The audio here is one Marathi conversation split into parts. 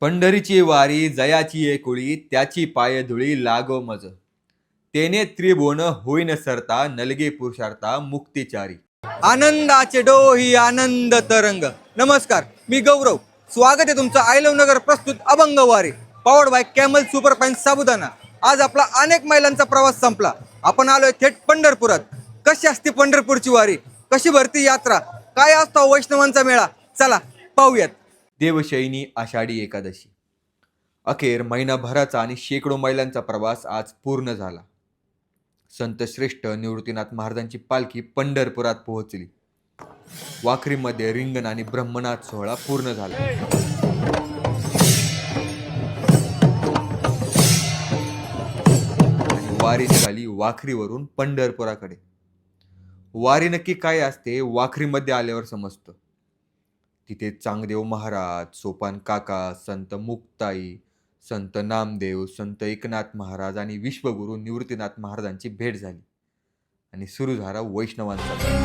पंढरीची वारी जयाची एकुळी त्याची पाय धुळी लागो मज तेने त्रिभुवन होईन सरता नलगे पुरुषार्था मुक्तिचारी. आनंदाचे डोही आनंद तरंग. नमस्कार, मी गौरव. स्वागत आहे तुमचं आय लव्ह नगर प्रस्तुत अभंग वारी पॉवर्ड बाय कॅमल सुपरफाईन साबुदाणा. आज आपला अनेक मैलांचा प्रवास संपला. आपण आलोय थेट पंढरपुरात. कशी असते पंढरपूरची वारी, कशी भरती यात्रा, काय असतो वैष्णवांचा मेळा, चला पाहूयात. देवशयनी आषाढी एकादशी. अखेर महिनाभराचा आणि शेकडो मैलांचा प्रवास आज पूर्ण झाला. संत श्रेष्ठ निवृत्तीनाथ महाराजांची पालखी पंढरपुरात पोहोचली. वाखरीमध्ये रिंगण आणि ब्रह्मनाथ सोहळा पूर्ण झाला. आणि वारी निघाली वाखरीवरून पंढरपुराकडे. वारी नक्की काय असते वाखरीमध्ये आल्यावर समजतं. तिथे चांगदेव महाराज, सोपान काका, संत मुक्ताई, संत नामदेव, संत एकनाथ महाराज आणि विश्वगुरू निवृत्तीनाथ महाराजांची भेट झाली आणि सुरू झाला वैष्णवांचा.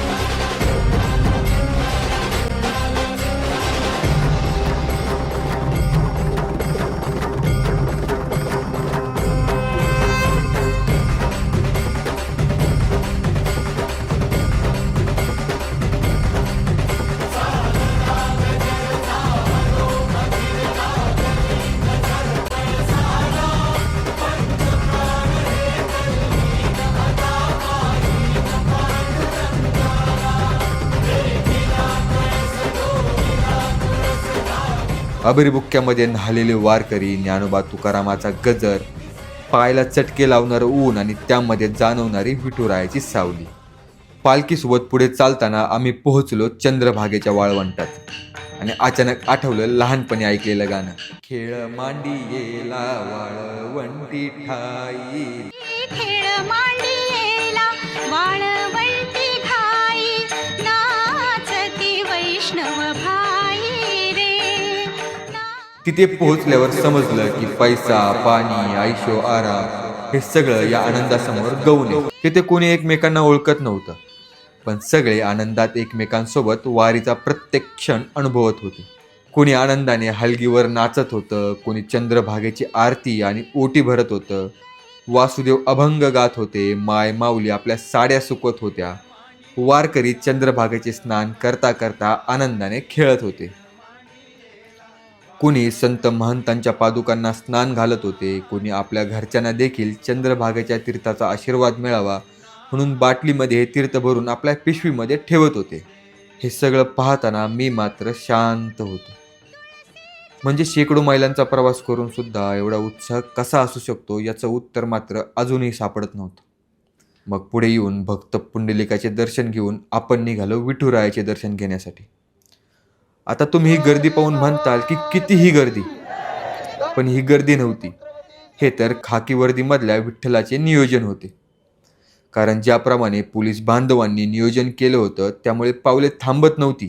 अबरीबुक्क्यामध्ये न्हालेले वारकरी, ज्ञानोबा तुकारामाचा गजर, पायाला चटके लावणारं ऊन आणि त्यामध्ये जाणवणारी विठुरायाची सावली. पालखीसोबत पुढे चालताना आम्ही पोहोचलो चंद्रभागेच्या वाळवंटात आणि अचानक आठवलं लहानपणी ऐकलेलं गाणं. खेळ मांडियेला वाळवंटी ठाई, खेळ मांडियेला वाळवंटी ठाई, नाचती वैष्णव भाई रे. तिथे पोहोचल्यावर समजलं की पैसा, पाणी, आयशो आराम हे सगळं या आनंदासमोर गौण आहे. तिथे कोणी एकमेकांना ओळखत नव्हतं, पण सगळे आनंदात एकमेकांसोबत वारीचा प्रत्येक क्षण अनुभवत होते. कोणी आनंदाने हलगीवर नाचत होतं, कोणी चंद्रभागेची आरती आणि ओटी भरत होतं. वासुदेव अभंग गात होते, माय माऊली आपल्या साड्या सुकवत होत्या. वारकरी चंद्रभागेचे स्नान करता करता आनंदाने खेळत होते. कुणी संत महंतांच्या पादुकांना स्नान घालत होते, कोणी आपल्या घरच्यांना देखील चंद्रभागेच्या तीर्थाचा आशीर्वाद मिळावा म्हणून बाटलीमध्ये हे तीर्थ भरून आपल्या पिशवीमध्ये ठेवत होते. हे सगळं पाहताना मी मात्र शांत होतो. म्हणजे शेकडो मैलांचा प्रवास करून सुद्धा एवढा उत्साह कसा असू शकतो याचं उत्तर मात्र अजूनही सापडत नव्हतं. मग पुढे येऊन भक्त पुंडलिकाचे दर्शन घेऊन आपण निघालो विठुरायाचे दर्शन घेण्यासाठी. आता तुम्ही ही गर्दी पाहून म्हणताल की किती ही गर्दी, पण ही गर्दी नव्हती. हे तर खाकी वर्दीमधल्या विठ्ठलाचे नियोजन होते. कारण ज्याप्रमाणे पोलीस बांधवांनी नियोजन केलं होतं त्यामुळे पावले थांबत नव्हती.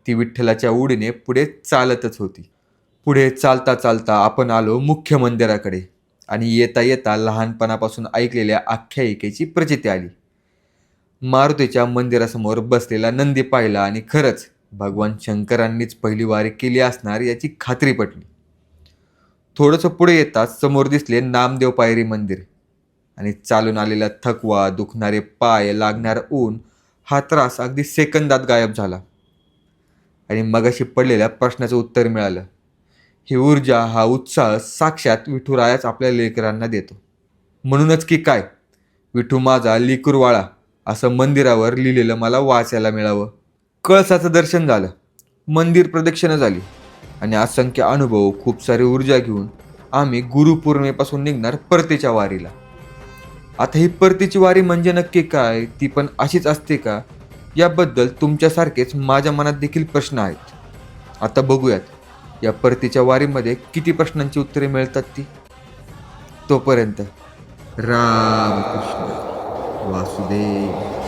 ती विठ्ठलाच्या ओढीने पुढे चालतच होती. पुढे चालता चालता आपण आलो मुख्य मंदिराकडे आणि येता येता लहानपणापासून ऐकलेल्या आख्यायिकेची प्रचिती आली. मारुतीच्या मंदिरासमोर बसलेला नंदी पाहिला आणि खरंच भगवान शंकरांनीच पहिली वारी केली असणार याची खात्री पटली. थोडंसं पुढे येताच समोर दिसले नामदेव पायरी मंदिर आणि चालून आलेला थकवा, दुखणारे पाय, लागणारं ऊन हा त्रास अगदी सेकंदात गायब झाला आणि मगाशी पडलेल्या प्रश्नाचं उत्तर मिळालं. ही ऊर्जा, हा उत्साह साक्षात विठुरायाच आपल्या लेकरांना देतो. म्हणूनच की काय, विठू माझा लेकूरवाळा असं मंदिरावर लिहिलेलं मला वाचायला मिळावं. कळसाचं दर्शन झालं, मंदिर प्रदक्षिणा झाली आणि असंख्य अनुभव, खूप सारी ऊर्जा घेऊन आम्ही गुरुपौर्णिमेपासून निघणार परतीच्या वारीला. आता ही परतीची वारी म्हणजे नक्की काय, ती पण अशीच असते का, याबद्दल तुमच्यासारखेच माझ्या मनात देखील प्रश्न आहेत. आता बघूयात या परतीच्या वारीमध्ये किती प्रश्नांची उत्तरे मिळतात ती. तोपर्यंत राम कृष्ण वासुदेव.